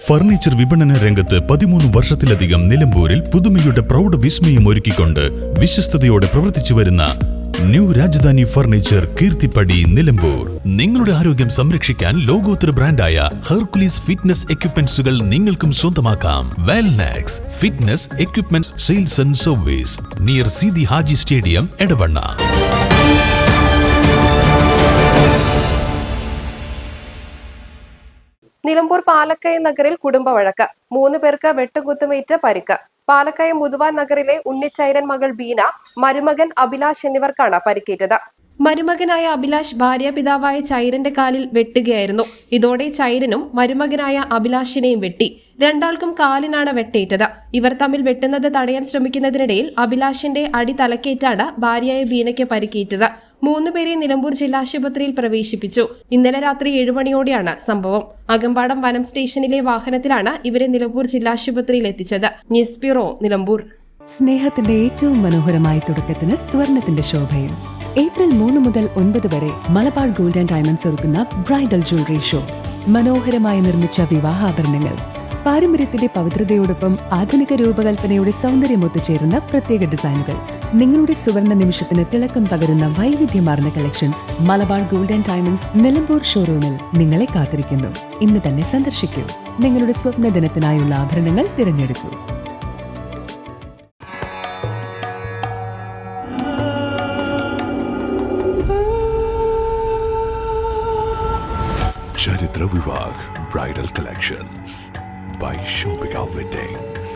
Furniture വിപണന രംഗത്ത് 13 വർഷത്തിലധികം നിലമ്പൂരിൽ പുതുമയുടെ പ്രൗഢ വിസ്മയം ഒരുക്കിക്കൊണ്ട് വിശ്വസ്തയോടെ പ്രവർത്തിച്ചു വരുന്ന ന്യൂ രാജധാനി ഫർണിച്ചർ കീർത്തിപ്പടി നിലമ്പൂർ. നിങ്ങളുടെ ആരോഗ്യം സംരക്ഷിക്കാൻ ലോകോത്തര ബ്രാൻഡായ ഹെർക്കുലീസ് ഫിറ്റ്നസ് എക്യുപ്മെന്റ്സുകൾ നിങ്ങൾക്കും സ്വന്തമാക്കാം. Wellnex fitness equipment sales and service near Seethi Haji stadium, Edavanna. Nilambur Palakkayam നഗറിൽ കുടുംബവഴക്ക്, 3 പേർക്ക് വെട്ടുകുത്തുമേറ്റ് പരിക്ക്. പാലക്കയം മുതുവാൻ നഗറിലെ ഉണ്ണിച്ചൈരൻ മകൾ ബീന, മരുമകൻ അഭിലാഷ് എന്നിവർക്കാണ് പരിക്കേറ്റത്. മരുമകനായ അഭിലാഷ് ഭാര്യാപിതാവായ ചൈരന്റെ കാലിൽ വെട്ടുകയായിരുന്നു. ഇതോടെ ചൈരനും മരുമകനായ അഭിലാഷിനെയും വെട്ടി. രണ്ടാൾക്കും കാലിനാണ് വെട്ടേറ്റത്. ഇവർ തമ്മിൽ വെട്ടുന്നത് തടയാൻ ശ്രമിക്കുന്നതിനിടയിൽ അഭിലാഷിന്റെ അടി തലക്കേറ്റാണ് ഭാര്യയായ ബീനയ്ക്ക് പരിക്കേറ്റത്. 3 പേരെ നിലമ്പൂർ ജില്ലാശുപത്രിയിൽ പ്രവേശിപ്പിച്ചു. ഇന്നലെ രാത്രി 7 മണിയോടെയാണ് സംഭവം. അകമ്പാടം വനം സ്റ്റേഷനിലെ വാഹനത്തിലാണ് ഇവരെ നിലമ്പൂർ ജില്ലാശുപത്രിയിൽ എത്തിച്ചത്. News bureau, Nilambur. സ്നേഹത്തിന്റെ ഏറ്റവും മനോഹരമായ തുടക്കത്തിന് സ്വർണത്തിന്റെ ശോഭയും. ഏപ്രിൽ 3 മുതൽ 9 വരെ മലബാർ ഗോൾഡ് ആൻഡ് ഡയമണ്ട്സ് ഒരുക്കുന്ന ബ്രൈഡൽ ജ്വല്ലറി ഷോ. മനോഹരമായി നിർമ്മിച്ച വിവാഹാഭരണങ്ങൾ, പാരമ്പര്യത്തിന്റെ പവിത്രതയോടൊപ്പം ആധുനിക രൂപകൽപ്പനയുടെ സൗന്ദര്യം ഒത്തുചേരുന്ന പ്രത്യേക ഡിസൈനുകൾ. നിങ്ങളുടെ സുവർണ നിമിഷത്തിന് തിളക്കം പകരുന്ന വൈവിധ്യമാർന്ന collections Malabar gold and diamonds Nilambur ഷോറൂമിൽ നിങ്ങളെ കാത്തിരിക്കുന്നു. ഇന്ന് തന്നെ സന്ദർശിക്കൂ. നിങ്ങളുടെ സ്വപ്ന ദിനത്തിനായുള്ള ആഭരണങ്ങൾ തിരഞ്ഞെടുക്കൂ. Charitra Vivag Bridal Collections by Shobhika Weddings.